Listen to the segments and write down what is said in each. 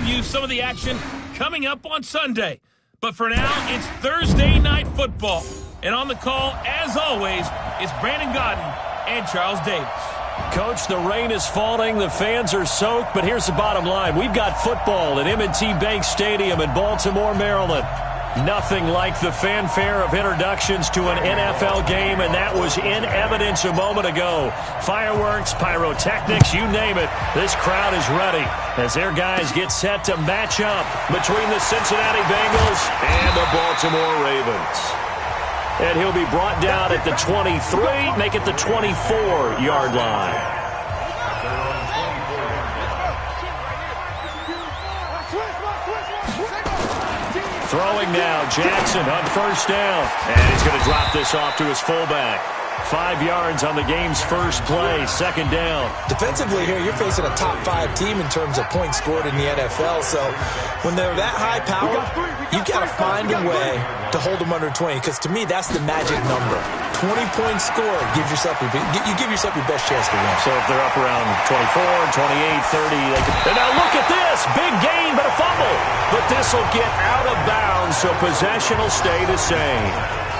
preview some of the action coming up on Sunday. But for now, it's Thursday Night Football. And on the call, as always, is Brandon Godden and Charles Davis. Coach, the rain is falling, the fans are soaked, but here's the bottom line. We've got football at M&T Bank Stadium in Baltimore, Maryland. Nothing like the fanfare of introductions to an NFL game, and that was in evidence a moment ago. Fireworks, pyrotechnics, you name it. This crowd is ready as their guys get set to match up between the Cincinnati Bengals and the Baltimore Ravens. And he'll be brought down at the 23, make it the 24-yard line. Throwing now, Jackson on first down. And he's going to drop this off to his fullback. 5 yards on the game's first play, second down. Defensively here, you're facing a top 5 team in terms of points scored in the NFL. So when they're that high power, you've got to find a way to hold them under 20. Because to me, that's the magic number. 20 points scored gives yourself your best chance to win. So if they're up around 24, 28, 30, they can... And now look at this. Big gain, but a fumble. But this will get out of bounds, so possession will stay the same.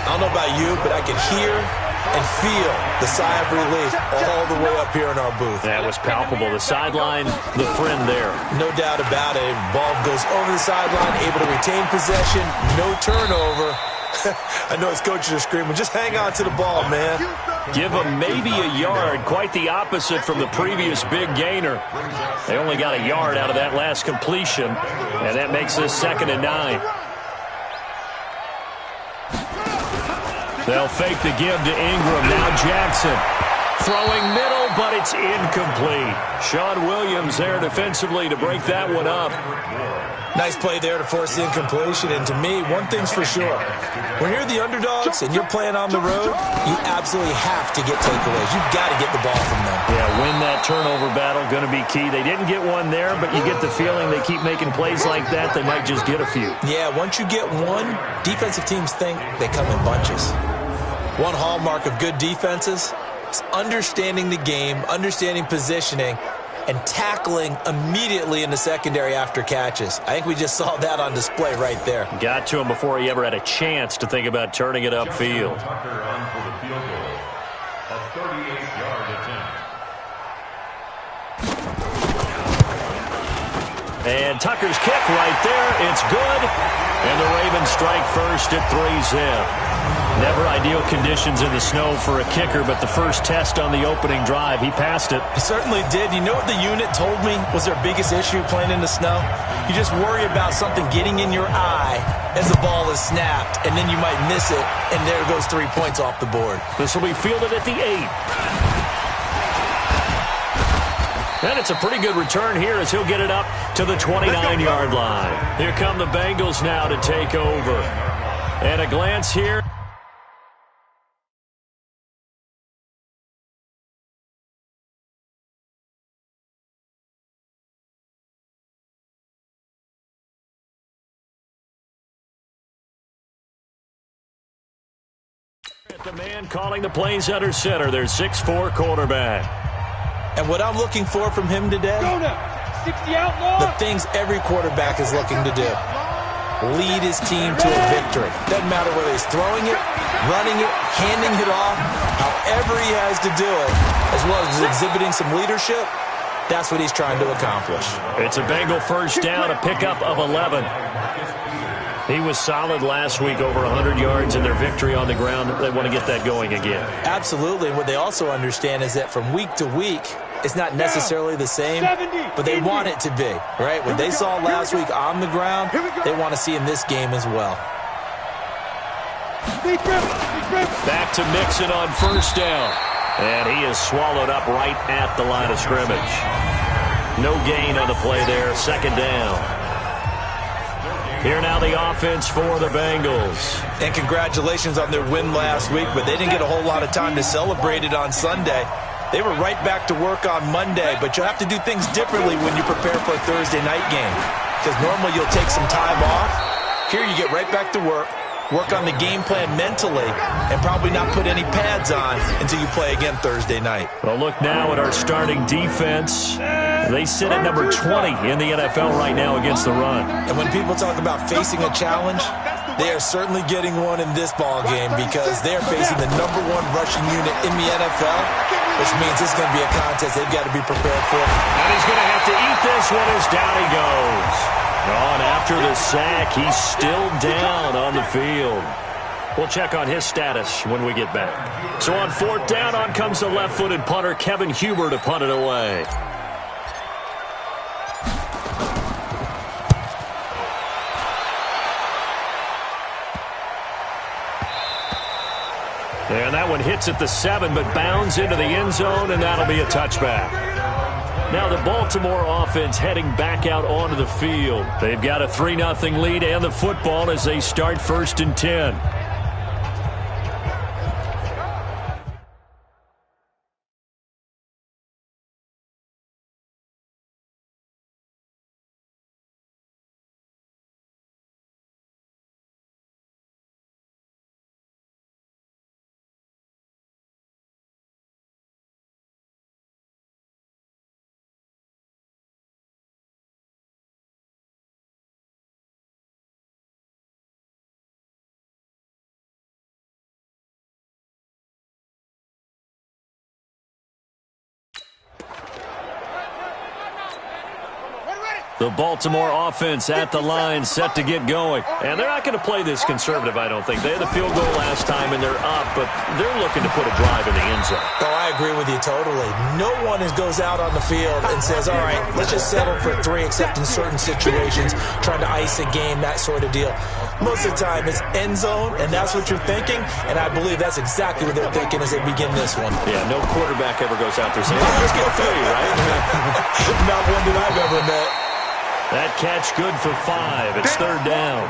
I don't know about you, but I can hear and feel the sigh of relief all the way up here in our booth. That was palpable. The sideline, the friend there. No doubt about it. Ball goes over the sideline, able to retain possession, no turnover. I know his coaches are screaming, just hang on to the ball, man. Give them maybe a yard, quite the opposite from the previous big gainer. They only got a yard out of that last completion, and that makes this 2nd and 9. They'll fake the give to Ingram. Now Jackson throwing middle, but it's incomplete. Sean Williams there defensively to break that one up. Nice play there to force the incompletion. And to me, one thing's for sure. When you're the underdogs and you're playing on the road, you absolutely have to get takeaways. You've got to get the ball from them. Yeah, win that turnover battle, going to be key. They didn't get one there, but you get the feeling they keep making plays like that, they might just get a few. Yeah, once you get one, defensive teams think they come in bunches. One hallmark of good defenses is understanding the game, understanding positioning, and tackling immediately in the secondary after catches. I think we just saw that on display right there. Got to him before he ever had a chance to think about turning it upfield. And Tucker's kick right there. It's good. And the Ravens strike first at 3-zip. Never ideal conditions in the snow for a kicker, but the first test on the opening drive, he passed it. He certainly did. You know what the unit told me was their biggest issue playing in the snow? You just worry about something getting in your eye as the ball is snapped, and then you might miss it, and there goes 3 points off the board. This will be fielded at the 8. And it's a pretty good return here as he'll get it up to the 29-yard line. Here come the Bengals now to take over. And a glance here. The man calling the plays under center, their 6'4" quarterback. And what I'm looking for from him today, the things every quarterback is looking to do. Lead his team to a victory. Doesn't matter whether he's throwing it, running it, handing it off, however he has to do it, as well as exhibiting some leadership, that's what he's trying to accomplish. It's a Bengal first down, a pickup of 11. He was solid last week, over 100 yards in their victory on the ground. They want to get that going again. Absolutely. And what they also understand is that from week to week, it's not necessarily the same, but they want it to be, right? What they saw last week on the ground, they want to see in this game as well. Back to Mixon on first down. And he is swallowed up right at the line of scrimmage. No gain on the play there, second down. Here now the offense for the Bengals. And congratulations on their win last week, but they didn't get a whole lot of time to celebrate it on Sunday. They were right back to work on Monday, but you'll have to do things differently when you prepare for a Thursday night game. Because normally you'll take some time off. Here you get right back to work on the game plan mentally, and probably not put any pads on until you play again Thursday night. Well, look now at our starting defense. They sit at number 20 in the NFL right now against the run. And when people talk about facing a challenge, they are certainly getting one in this ball game because they're facing the #1 rushing unit in the NFL, which means it's going to be a contest they've got to be prepared for. And he's going to have to eat this one as down he goes. On after the sack, he's still down on the field. We'll check on his status when we get back. So on 4th down, on comes the left-footed punter, Kevin Huber, to punt it away. And that one hits at the 7, but bounds into the end zone, and that'll be a touchback. Now the Baltimore offense heading back out onto the field. They've got a 3-0 lead and the football as they start 1st and 10. The Baltimore offense at the line, set to get going. And they're not going to play this conservative, I don't think. They had the field goal last time, and they're up, but they're looking to put a drive in the end zone. Oh, I agree with you totally. No one goes out on the field and says, all right, let's just settle for 3, except in certain situations, trying to ice a game, that sort of deal. Most of the time, it's end zone, and that's what you're thinking, and I believe that's exactly what they're thinking as they begin this one. Yeah, no quarterback ever goes out there saying, let's get 3, right? Not one that I've ever met. That catch good for 5. It's 3rd down.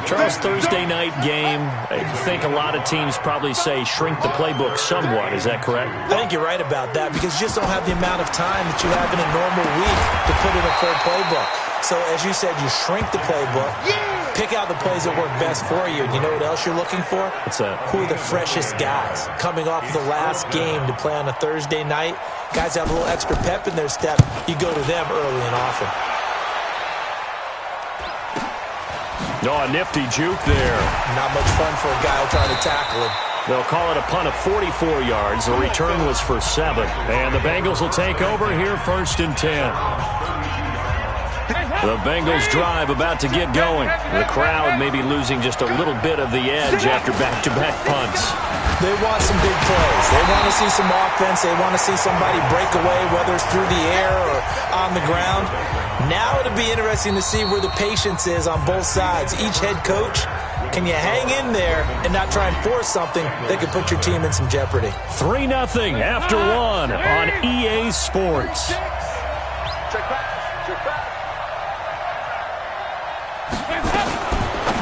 Charles, Thursday night game, I think a lot of teams probably say shrink the playbook somewhat. Is that correct? I think you're right about that because you just don't have the amount of time that you have in a normal week to put in a full playbook. So, as you said, you shrink the playbook, pick out the plays that work best for you. And you know what else you're looking for? What's that? Who are the freshest guys coming off the last game to play on a Thursday night? Guys have a little extra pep in their step. You go to them early and often. Oh, a nifty juke there. Not much fun for a guy trying to tackle him. They'll call it a punt of 44 yards. The return was for 7. And the Bengals will take over here 1st and 10. The Bengals drive about to get going. The crowd may be losing just a little bit of the edge after back-to-back punts. They want some big plays. They want to see some offense. They want to see somebody break away, whether it's through the air or on the ground. Now it'll be interesting to see where the patience is on both sides. Each head coach, can you hang in there and not try and force something that could put your team in some jeopardy? 3-0 after 1 on EA Sports.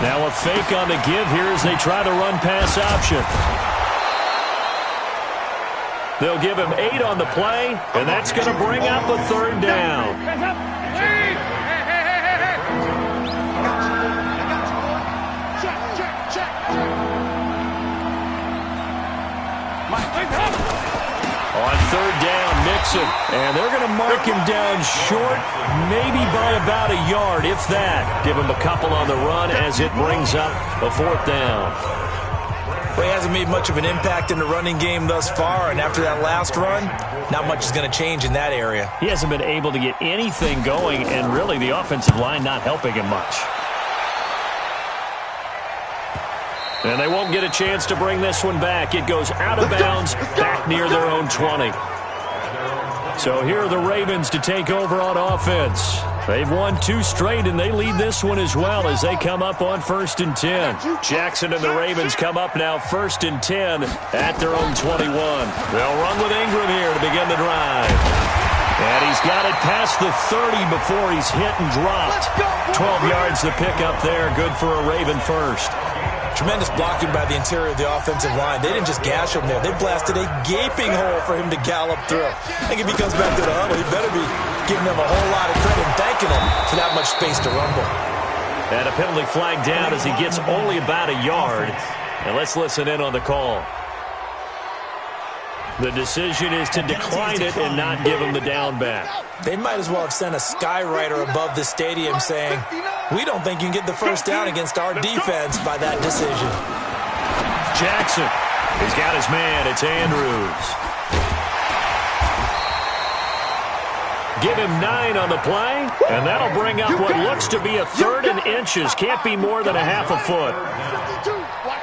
Now a fake on the give here as they try to run pass option. They'll give him 8 on the play, and that's going to bring up a 3rd down. On 3rd down, Mixon. And they're going to mark him down short, maybe by about a yard, if that. Give him a couple on the run as it brings up a 4th down. Well, he hasn't made much of an impact in the running game thus far, and after that last run, not much is going to change in that area. He hasn't been able to get anything going, and really the offensive line not helping him much. And they won't get a chance to bring this one back. It goes out of bounds, back near their own 20. So here are the Ravens to take over on offense. They've won 2 straight, and they lead this one as well as they come up on 1st and 10. Jackson and the Ravens come up now 1st and 10 at their own 21. They'll run with Ingram here to begin the drive. And he's got it past the 30 before he's hit and dropped. 12 yards to pick up there. Good for a Raven first. Tremendous blocking by the interior of the offensive line. They didn't just gash him there. They blasted a gaping hole for him to gallop through. I think if he comes back to the huddle, he better be giving them a whole lot of credit and thanking them for that much space to rumble. And a penalty flag down as he gets only about a yard. And let's listen in on the call. The decision is to decline it and not give him the down back. They might as well have sent a skywriter above the stadium saying, we don't think you can get the first down against our defense by that decision. Jackson. He's got his man. It's Andrews. Give him 9 on the play, and that'll bring up what looks to be a 3rd and inches. Can't be more than a half a foot.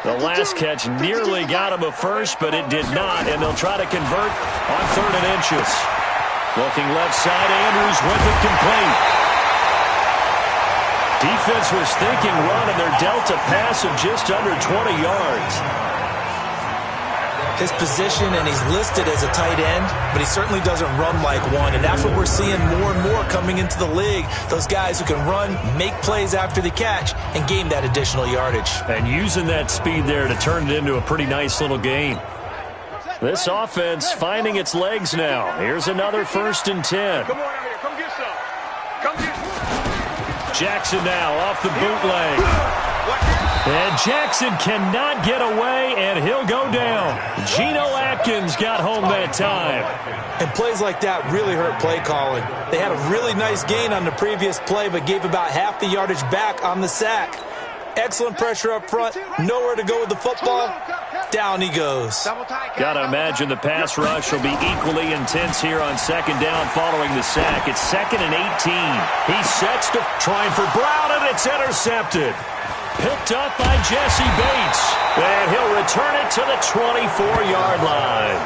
The last catch nearly got him a first, but it did not, and they'll try to convert on 3rd and inches. Looking left side, Andrews with it complete. Defense was thinking run, and they're dealt a pass of just under 20 yards. His position, and he's listed as a tight end, but he certainly doesn't run like one, and that's what we're seeing more and more coming into the league. Those guys who can run, make plays after the catch, and gain that additional yardage. And using that speed there to turn it into a pretty nice little game. This offense finding its legs now. Here's another 1st and 10. Come on out here. Come get some. Come get some. Jackson now off the bootleg. And Jackson cannot get away, and he'll go down. Geno Atkins got home that time. And plays like that really hurt play calling. They had a really nice gain on the previous play, but gave about half the yardage back on the sack. Excellent pressure up front. Nowhere to go with the football. Down he goes. Got to imagine the pass rush will be equally intense here on 2nd down following the sack. It's 2nd and 18. He sets to trying for Brown, and it's intercepted. Picked up by Jesse Bates. And he'll return it to the 24-yard line.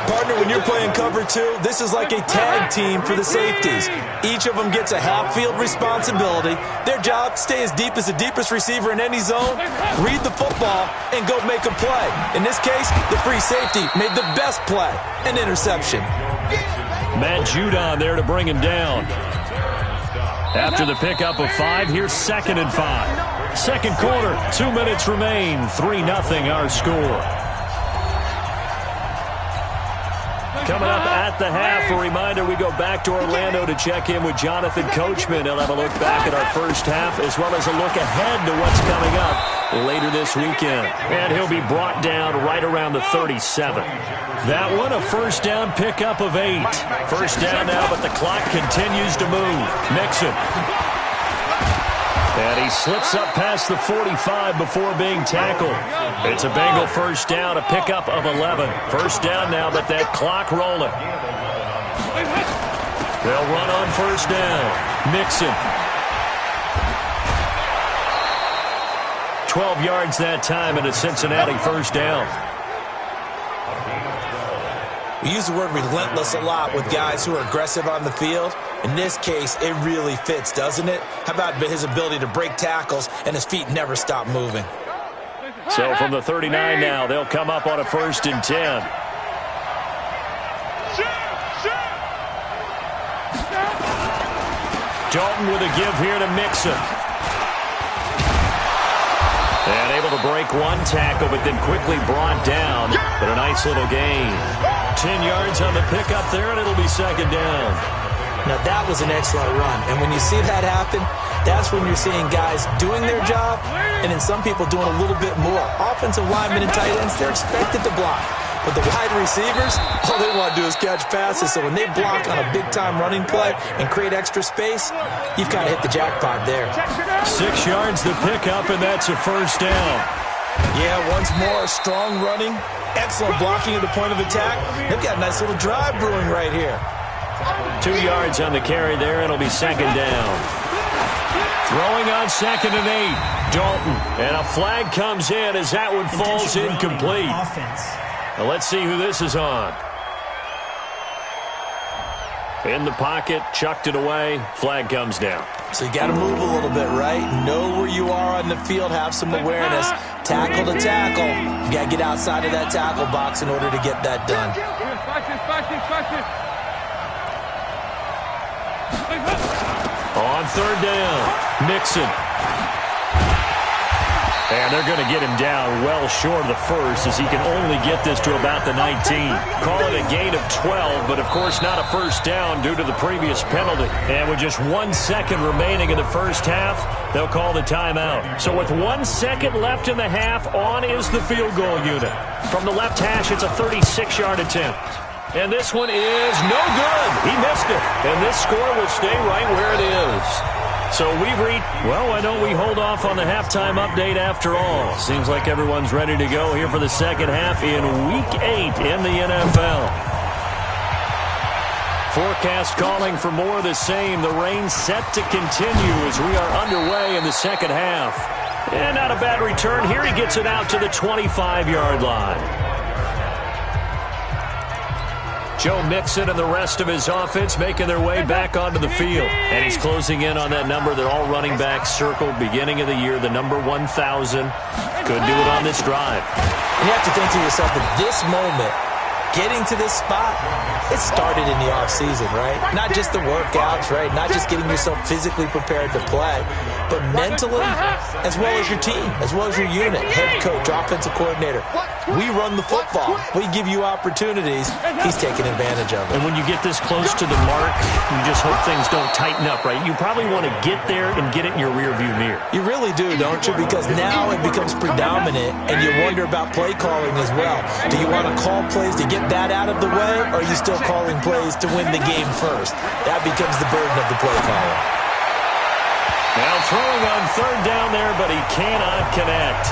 Partner, when you're playing cover 2, this is like a tag team for the safeties. Each of them gets a half-field responsibility. Their job, stay as deep as the deepest receiver in any zone, read the football, and go make a play. In this case, the free safety made the best play, an interception. Matt Judon there to bring him down. After the pickup of 5, here's 2nd and 5. Second quarter, 2 minutes remain. 3-0 our score. Coming up at the half, a reminder, we go back to Orlando to check in with Jonathan Coachman. He'll have a look back at our first half as well as a look ahead to what's coming up later this weekend. And he'll be brought down right around the 37. That one, a 1st down pickup of 8. 1st down now, but the clock continues to move. Mixon. And he slips up past the 45 before being tackled. It's a Bengal 1st down, a pickup of 11. 1st down now, but that clock rolling. They'll run on 1st down. Mixon. 12 yards that time, and a Cincinnati 1st down. We use the word relentless a lot with guys who are aggressive on the field. In this case, it really fits, doesn't it? How about his ability to break tackles and his feet never stop moving? So from the 39 now, they'll come up on a 1st and 10. Dalton with a give here to Mixon. And able to break one tackle, but then quickly brought down. But a nice little gain. 10 yards on the pickup there, and it'll be 2nd down. Now, that was an excellent run. And when you see that happen, that's when you're seeing guys doing their job, and then some people doing a little bit more. Offensive linemen and tight ends, they're expected to block. But the wide receivers, all they want to do is catch passes. So when they block on a big-time running play and create extra space, you've kind of hit the jackpot there. 6 yards the pickup, and that's a 1st down. Yeah, once more, strong running, excellent blocking at the point of attack. They've got a nice little drive brewing right here. 2 yards on the carry there. It'll be 2nd down. Throwing on 2nd and 8. Dalton. And a flag comes in as that one falls incomplete. Now let's see who this is on. In the pocket, chucked it away. Flag comes down. So you got to move a little bit, right? Know where you are on the field. Have some awareness. Tackle to tackle. You got to get outside of that tackle box in order to get that done. On 3rd down, Mixon. And they're going to get him down well short of the first, as he can only get this to about the 19. Call it a gain of 12, but of course not a first down due to the previous penalty. And with just 1 second remaining in the first half, they'll call the timeout. So with 1 second left in the half, on is the field goal unit. From the left hash, it's a 36-yard attempt. And this one is no good. He missed it. And this score will stay right where it is. So we've reached, well, why don't we hold off on the halftime update after all? Seems like everyone's ready to go here for the second half in Week 8 in the NFL. Forecast calling for more of the same. The rain set to continue as we are underway in the second half. And not a bad return here. He gets it out to the 25-yard line. Joe Mixon and the rest of his offense making their way back onto the field. And he's closing in on that number that all running backs circled beginning of the year, the number 1,000. Could do it on this drive. You have to think to yourself that this moment, getting to this spot, it started in the offseason, right? Not just the workouts, right? Not just getting yourself physically prepared to play, but mentally, as well as your team, as well as your unit, head coach, offensive coordinator. We run the football. We give you opportunities. He's taking advantage of it. And when you get this close to the mark, you just hope things don't tighten up, right? You probably want to get there and get it in your rearview mirror. You really do, don't you? Because now it becomes predominant, and you wonder about play calling as well. Do you want to call plays to get that out of the way, or are you still calling plays to win the game first? That becomes the burden of the play caller. Now throwing on third down there, but he cannot connect.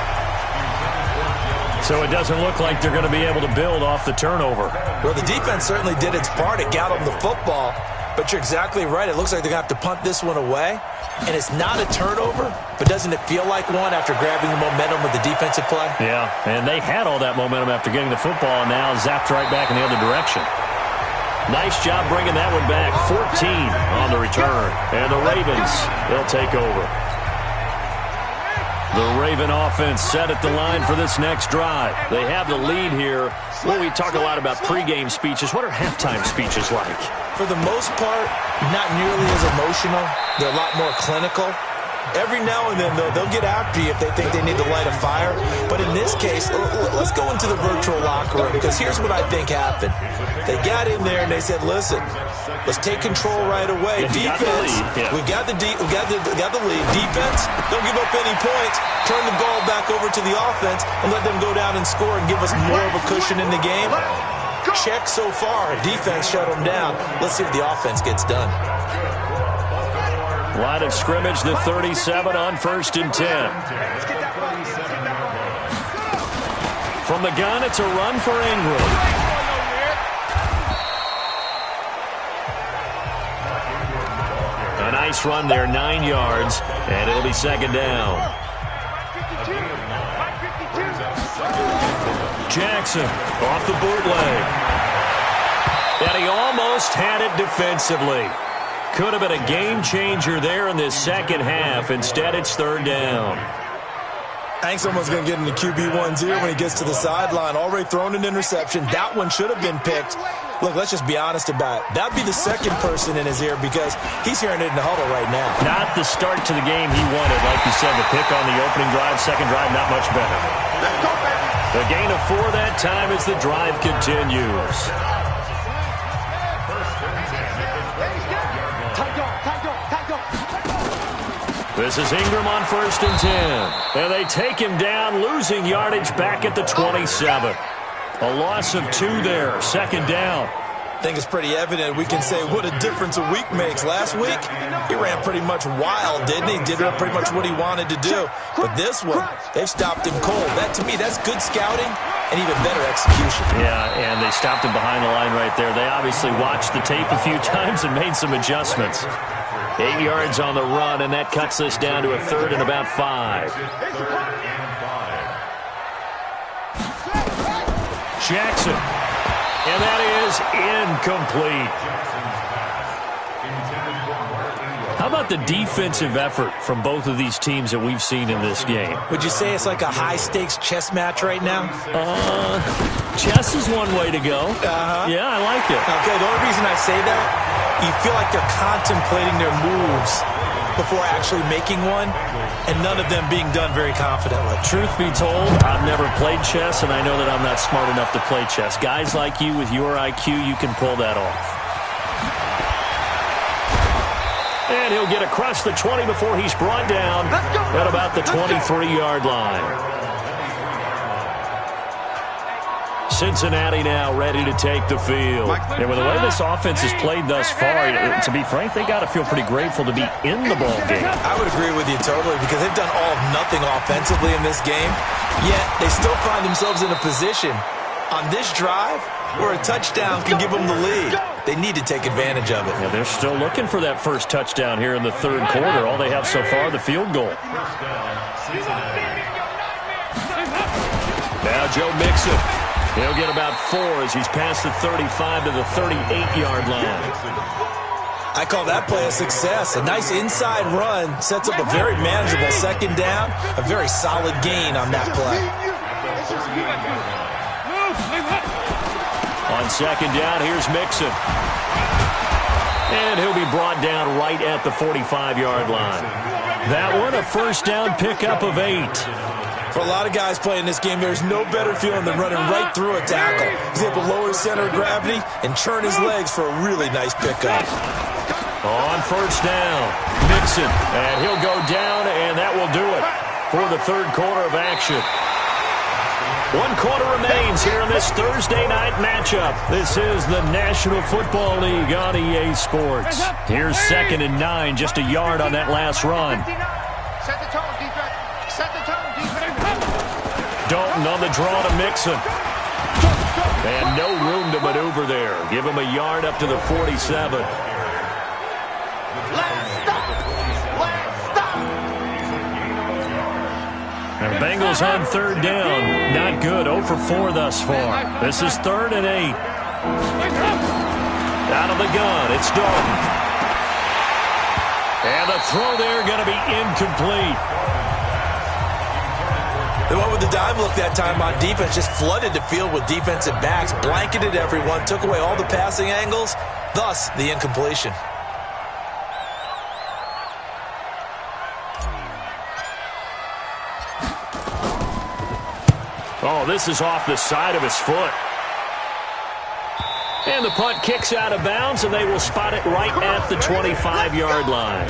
So it doesn't look like they're going to be able to build off the turnover. Well, the defense certainly did its part. It got them the football, but you're exactly right. It looks like they're going to have to punt this one away, and it's not a turnover, but doesn't it feel like one after grabbing the momentum with the defensive play? Yeah, and they had all that momentum after getting the football, and now zapped right back in the other direction. Nice job bringing that one back. 14 on the return, and the Ravens, they'll take over. The Raven offense set at the line for this next drive. They have the lead here. Well, we talk a lot about pregame speeches. What are halftime speeches like? For the most part, not nearly as emotional. They're a lot more clinical. Every now and then, though, they'll get after you if they think they need to light a fire. But in this case, let's go into the virtual locker room, because here's what I think happened. They got in there and they said, listen, let's take control right away. Defense, we got the lead. Defense, don't give up any points. Turn the ball back over to the offense and let them go down and score and give us more of a cushion in the game. Check so far. Defense shut them down. Let's see if the offense gets done. Line of scrimmage, the 37 on 1st and 10. From the gun, it's a run for Ingram. A nice run there, 9 yards, and it'll be second down. Jackson off the bootleg. And he almost had it defensively. Could have been a game changer there in this second half. Instead, it's third down. I think someone's going to get into QB1's ear when he gets to the sideline. Already thrown an interception. That one should have been picked. Look, let's just be honest about it. That'd be the second person in his ear, because he's hearing it in the huddle right now. Not the start to the game he wanted. Like you said, the pick on the opening drive, second drive, not much better. The gain of 4 that time as the drive continues. This is Ingram on 1st and 10. And they take him down, losing yardage back at the 27. A loss of 2 there, second down. I think it's pretty evident. We can say what a difference a week makes. Last week, he ran pretty much wild, didn't he? Did pretty much what he wanted to do. But this one, they've stopped him cold. That, to me, that's good scouting and even better execution. Yeah, and they stopped him behind the line right there. They obviously watched the tape a few times and made some adjustments. 8 yards on the run, and that cuts this down to a 3rd and about 5. Jackson. And that is incomplete. How about the defensive effort from both of these teams that we've seen in this game? Would you say it's like a high-stakes chess match right now? Chess is one way to go. Yeah, I like it. Okay, the only reason I say that, you feel like they're contemplating their moves before actually making one, and none of them being done very confidently. Truth be told, I've never played chess, and I know that I'm not smart enough to play chess. Guys like you with your IQ, you can pull that off. And he'll get across the 20 before he's brought down at about the 23-yard line. Cincinnati now ready to take the field. And with the way this offense has played thus far, to be frank, they got to feel pretty grateful to be in the ball game. I would agree with you totally, because they've done all of nothing offensively in this game, yet they still find themselves in a position on this drive where a touchdown can give them the lead. They need to take advantage of it. Yeah, they're still looking for that first touchdown here in the third quarter. All they have so far, the field goal. Now Joe Mixon. He'll get about 4 as he's past the 35 to the 38-yard line. I call that play a success. A nice inside run sets up a very manageable second down. A very solid gain on that play. On second down, here's Mixon. And he'll be brought down right at the 45-yard line. That one, a first down pickup of 8. For a lot of guys playing this game, there's no better feeling than running right through a tackle. He's able to lower his center of gravity and turn his legs for a really nice pickup. On first down, Mixon, and he'll go down, and that will do it for the third quarter of action. 1 quarter remains here in this Thursday night matchup. This is the National Football League on EA Sports. Here's 2nd and 9, just a yard on that last run. Set the tone, defense. Set the tone, defense. Dalton on the draw to Mixon. And no room to maneuver there. Give him a yard up to the 47. Let's stop. And Bengals on third down. Not good. 0 for 4 thus far. This is 3rd and 8. Out of the gun, it's Dalton. And the throw there going to be incomplete. They went with the dive look that time on defense, just flooded the field with defensive backs, blanketed everyone, took away all the passing angles, thus the incompletion. Oh, this is off the side of his foot. And the punt kicks out of bounds, and they will spot it right at the 25-yard line.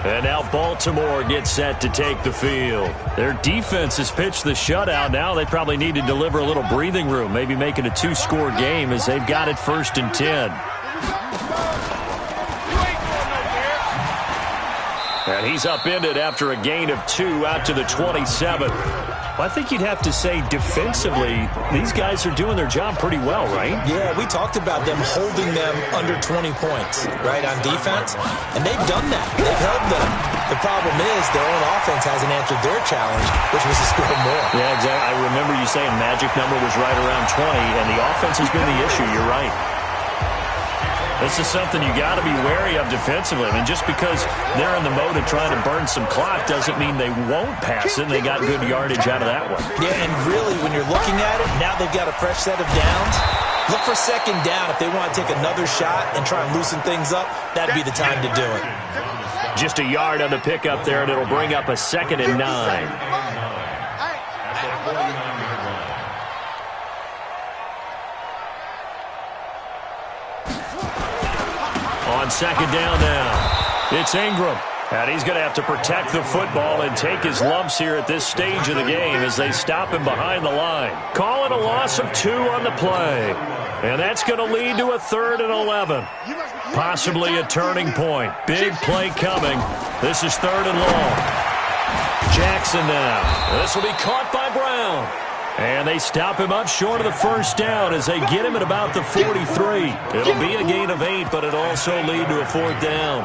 And now Baltimore gets set to take the field. Their defense has pitched the shutout. Now they probably need to deliver a little breathing room, maybe make it a 2-score game as they've got it 1st and 10. And he's upended after a gain of 2 out to the 27. Well, I think you'd have to say defensively, these guys are doing their job pretty well, right? Yeah, we talked about them holding them under 20 points, right, on defense. And they've done that. They've held them. The problem is their own offense hasn't answered their challenge, which was to score more. Yeah, exactly. I remember you saying magic number was right around 20, and the offense has been the issue. You're right. This is something you got to be wary of defensively. I mean, just because they're in the mode of trying to burn some clock doesn't mean they won't pass it, and they got good yardage out of that one. Yeah, and really, when you're looking at it, now they've got a fresh set of downs. Look for second down if they want to take another shot and try and loosen things up. That'd be the time to do it. Just a yard on the pickup there, and it'll bring up a 2nd and 9. On second down now, it's Ingram. And he's going to have to protect the football and take his lumps here at this stage of the game as they stop him behind the line. Call it a loss of 2 on the play. And that's going to lead to a 3rd and 11. Possibly a turning point. Big play coming. This is 3rd and long. Jackson now. This will be caught by Brown. And they stop him up short of the first down as they get him at about the 43. It'll be a gain of 8, but it'll also lead to a 4th down.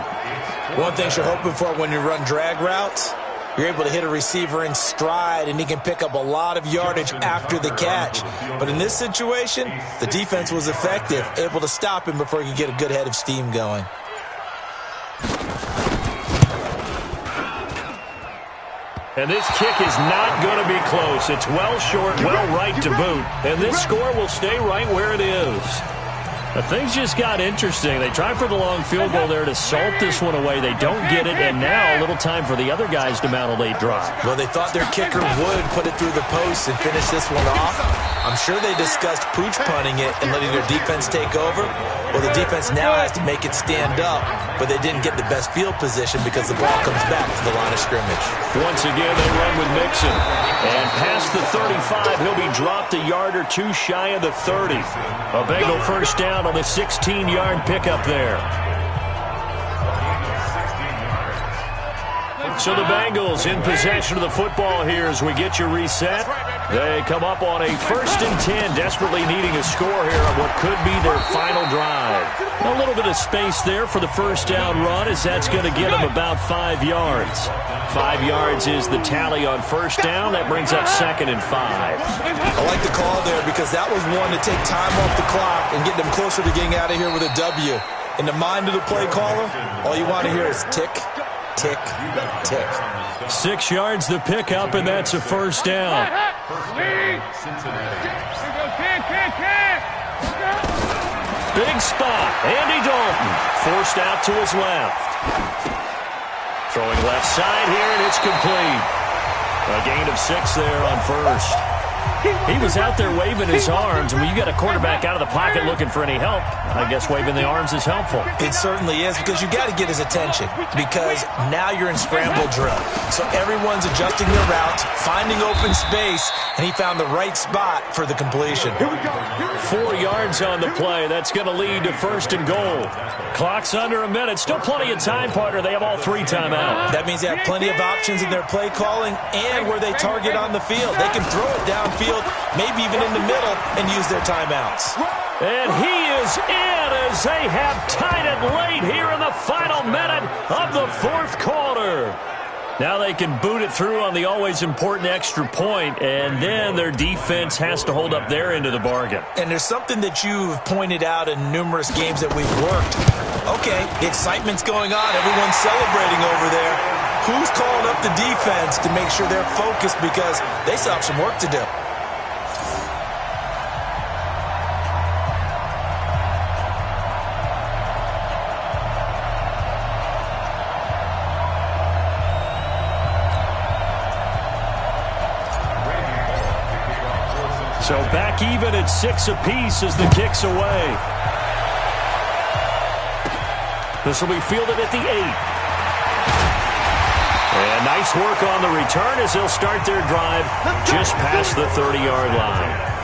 One thing you're hoping for when you run drag routes, you're able to hit a receiver in stride, and he can pick up a lot of yardage after the catch. But in this situation, the defense was effective, able to stop him before he could get a good head of steam going. And this kick is not going to be close. It's well short, well right to boot. And this score will stay right where it is. Things just got interesting. They tried for the long field goal there to salt this one away. They don't get it, and now a little time for the other guys to mount a late drive. Well, they thought their kicker would put it through the post and finish this one off. I'm sure they discussed pooch punting it and letting their defense take over. Well, the defense now has to make it stand up, but they didn't get the best field position because the ball comes back to the line of scrimmage. Once again, they run with Mixon. And past the 35, he'll be dropped a yard or two shy of the 30. A Bengal first down on the 16-yard pickup there. So the Bengals in possession of the football here as we get you reset. They come up on a 1st and 10, desperately needing a score here on what could be their final drive. A little bit of space there for the first down run as that's going to get them about 5 yards. 5 yards is the tally on first down. That brings up 2nd and 5. I like the call there because that was one to take time off the clock and get them closer to getting out of here with a W. In the mind of the play caller, all you want to hear is tick, tick, tick. 6 yards the pickup, and that's a first down. Big spot. Andy Dalton forced out to his left. Throwing left side here, and it's complete. A gain of 6 there on first. He was out there waving his arms, and when you got a quarterback out of the pocket looking for any help, I guess waving the arms is helpful. It certainly is, because you got to get his attention, because now you're in scramble drill. So everyone's adjusting their routes, finding open space, and he found the right spot for the completion. 4 yards on the play. That's going to lead to 1st and goal. Clock's under a minute. Still plenty of time, partner. They have all 3 timeouts. That means they have plenty of options in their play calling and where they target on the field. They can throw it downfield, maybe even in the middle, and use their timeouts. And he is in as they have tied it late here in the final minute of the 4th quarter. Now they can boot it through on the always important extra point, and then their defense has to hold up their end of the bargain. And there's something that you've pointed out in numerous games that we've worked. Okay, the excitement's going on. Everyone's celebrating over there. Who's calling up the defense to make sure they're focused, because they still have some work to do? So back even at 6 apiece as the kick's away. This will be fielded at the 8. And nice work on the return as they'll start their drive just past the 30-yard line.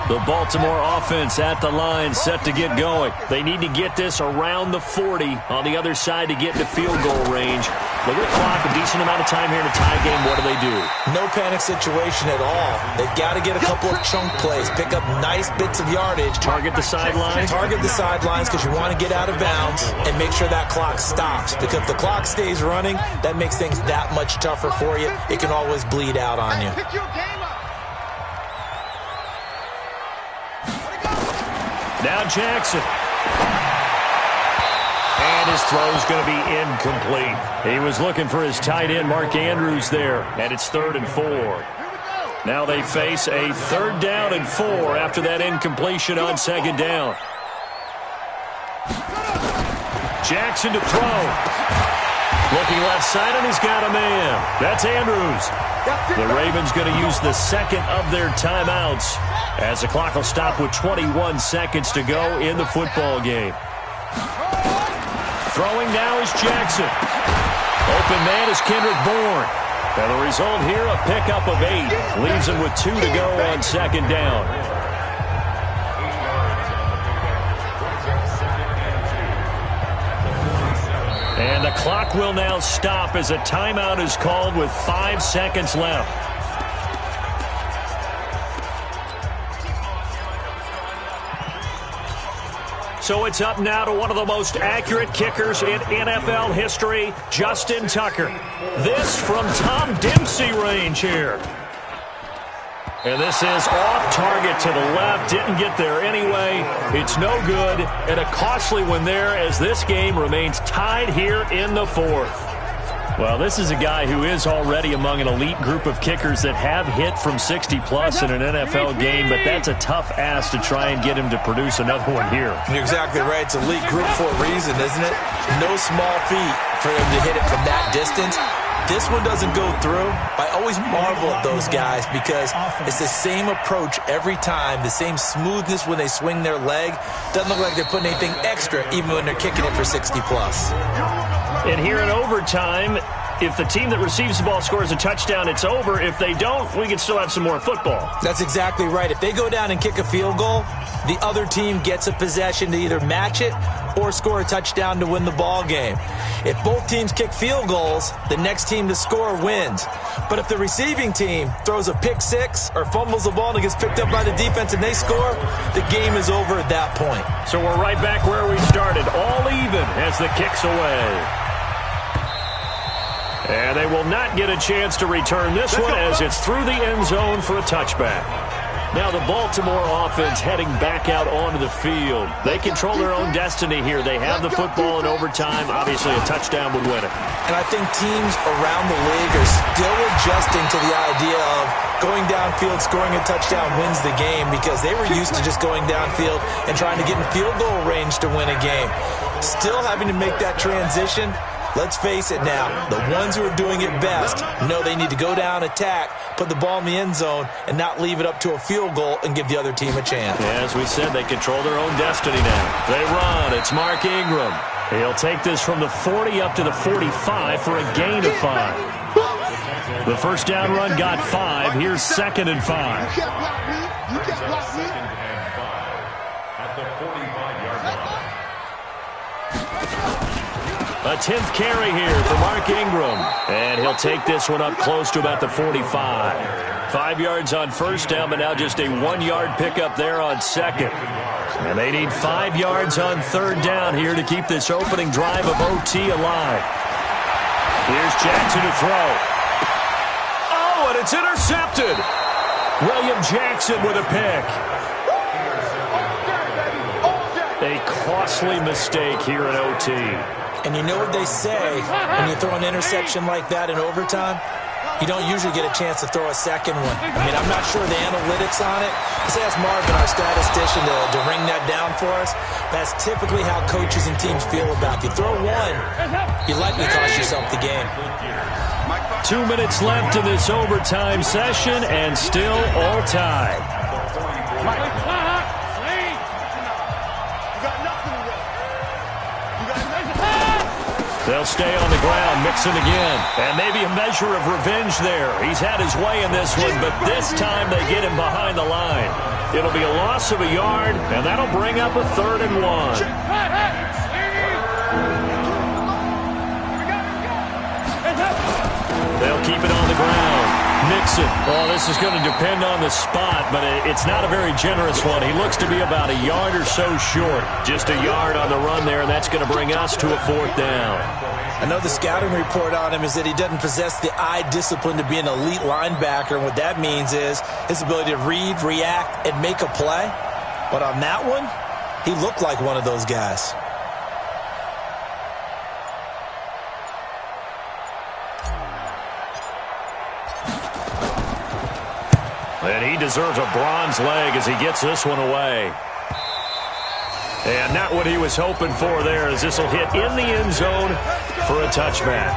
The Baltimore offense at the line, set to get going. They need to get this around the 40 on the other side to get into field goal range. Look at the clock, a decent amount of time here in a tie game. What do? No panic situation at all. They've got to get a couple of chunk plays, pick up nice bits of yardage. Target the sidelines? Target the sidelines, because you want to get out of bounds and make sure that clock stops. Because if the clock stays running, that makes things that much tougher for you. It can always bleed out on you. Now Jackson. And his throw's going to be incomplete. He was looking for his tight end, Mark Andrews, there. And it's 3rd and 4. Now they face a 3rd down and 4 after that incompletion on 2nd down. Jackson to throw. Looking left side, and he's got a man. That's Andrews. The Ravens going to use the 2nd of their timeouts as the clock will stop with 21 seconds to go in the football game. Throwing now is Jackson. Open man is Kendrick Bourne. And the result here, a pickup of 8. Leaves him with 2 to go on 2nd down. And the clock will now stop as a timeout is called with 5 seconds left. So it's up now to one of the most accurate kickers in NFL history, Justin Tucker. This from Tom Dempsey range here. And this is off target to the left. Didn't get there anyway. It's no good. And a costly one there as this game remains tied here in the 4th. Well, this is a guy who is already among an elite group of kickers that have hit from 60-plus in an NFL game, but that's a tough ask to try and get him to produce another one here. You're exactly right. It's elite group for a reason, isn't it? No small feat for him to hit it from that distance. This one doesn't go through. I always marvel at those guys because it's the same approach every time, the same smoothness when they swing their leg. Doesn't look like they're putting anything extra even when they're kicking it for 60-plus. And here in overtime, if the team that receives the ball scores a touchdown, it's over. If they don't, we can still have some more football. That's exactly right. If they go down and kick a field goal, the other team gets a possession to either match it or score a touchdown to win the ball game. If both teams kick field goals, the next team to score wins. But if the receiving team throws a pick six or fumbles the ball and it gets picked up by the defense and they score, the game is over at that point. So we're right back where we started, all even as the kick's away. And they will not get a chance to return this one as it's through the end zone for a touchback. Now the Baltimore offense heading back out onto the field. They control their own destiny here. They have the football in overtime. Obviously, a touchdown would win it. And I think teams around the league are still adjusting to the idea of going downfield, scoring a touchdown wins the game because they were used to just going downfield and trying to get in field goal range to win a game. Still having to make that transition. Let's face it now, the ones who are doing it best know they need to go down, attack, put the ball in the end zone, and not leave it up to a field goal and give the other team a chance. Yeah, as we said, they control their own destiny now. They run. It's Mark Ingram. He'll take this from the 40 up to the 45 for a gain of 5. The first down run got 5. Here's 2nd and 5. You can't block me. At the 45-yard line. A 10th carry here for Mark Ingram. And he'll take this one up close to about the 45. 5 yards on first down, but now just a 1-yard pickup there on second. And they need 5 yards on third down here to keep this opening drive of OT alive. Here's Jackson to throw. Oh, and it's intercepted. William Jackson with a pick. A costly mistake here in OT. And you know what they say when you throw an interception like that in overtime? You don't usually get a chance to throw a second one. I mean, I'm not sure the analytics on it. Let's ask Marvin, our statistician, to ring that down for us. That's typically how coaches and teams feel about you. Throw one, you likely cost yourself the game. 2 minutes left in this overtime session, and still all tied. They'll stay on the ground, mixing again. And maybe a measure of revenge there. He's had his way in this one, but this time they get him behind the line. It'll be a loss of a yard, and that'll bring up a 3rd and 1. They'll keep it on the ground. Mixon. Well, this is going to depend on the spot, but it's not a very generous one. He looks to be about a yard or so short. Just a yard on the run there, and that's going to bring us to a 4th down. I know the scouting report on him is that he doesn't possess the eye discipline to be an elite linebacker, and what that means is his ability to read, react, and make a play. But on that one, he looked like one of those guys. And he deserves a bronze leg as he gets this one away. And not what he was hoping for there, as this will hit in the end zone for a touchback.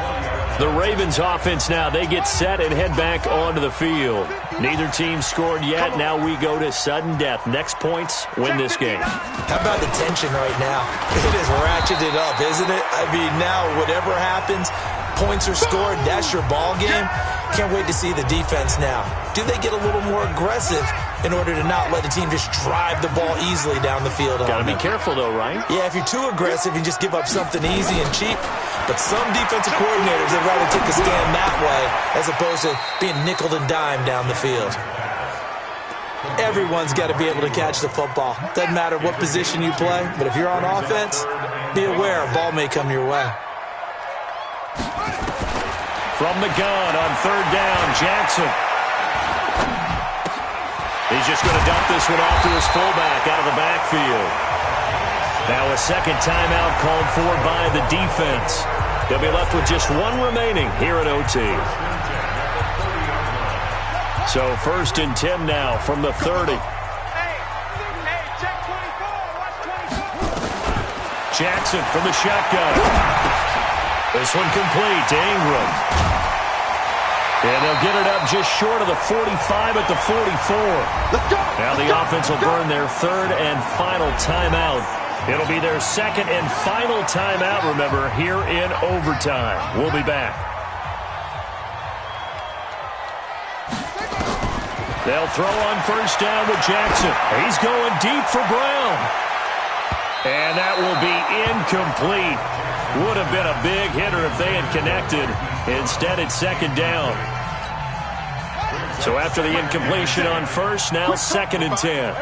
The Ravens offense now, they get set and head back onto the field. Neither team scored yet. Now we go to sudden death. Next points win this game. How about the tension right now? It is ratcheted up, isn't it? I mean, now whatever happens, points are scored, that's your ball game. Can't wait to see the defense now. Do they get a little more aggressive in order to not let the team just drive the ball easily down the field? Got to be careful, though, right? Yeah, if you're too aggressive, you just give up something easy and cheap. But some defensive coordinators, they'd rather take a stand that way as opposed to being nickeled and dimed down the field. Everyone's got to be able to catch the football. Doesn't matter what position you play, but if you're on offense, be aware a ball may come your way. From the gun on 3rd down, Jackson. He's just going to dump this one off to his fullback out of the backfield. Now a second timeout called for by the defense. He'll be left with just one remaining here at OT. So 1st and 10 now from the 30. Jackson from the shotgun. This one complete to Ingram. And they'll get it up just short of the 45 at the 44. Now the offense will burn their 3rd and final timeout. It'll be their 2nd and final timeout, remember, here in overtime. We'll be back. They'll throw on 1st down with Jackson. He's going deep for Brown. And that will be incomplete. Would have been a big hitter if they had connected. Instead, it's 2nd down. So after the incompletion on 1st, now 2nd and 10.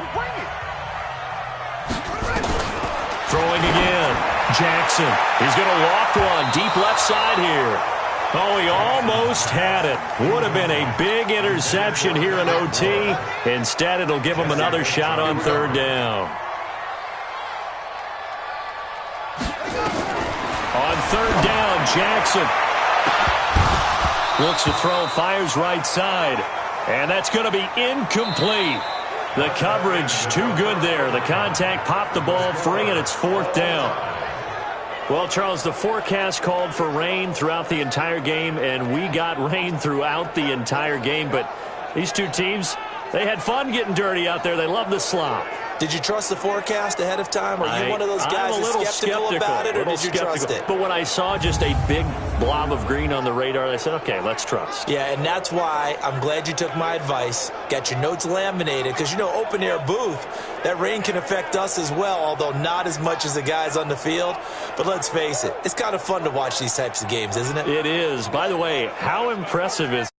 Throwing again. Jackson. He's going to loft one deep left side here. Oh, he almost had it. Would have been a big interception here in OT. Instead, it'll give him another shot on 3rd down. On 3rd down, Jackson looks to throw, fires right side. And that's going to be incomplete. The coverage too good there. The contact popped the ball free, and it's 4th down. Well, Charles, the forecast called for rain throughout the entire game, and we got rain throughout the entire game. But these two teams, they had fun getting dirty out there. They love the slop. Did you trust the forecast ahead of time? Are you one of those guys that's skeptical about it, or did you trust it? But when I saw just a big blob of green on the radar, I said, okay, let's trust. Yeah, and that's why I'm glad you took my advice. Got your notes laminated, because, you know, open-air booth, that rain can affect us as well, although not as much as the guys on the field. But let's face it, it's kind of fun to watch these types of games, isn't it? It is. By the way, how impressive is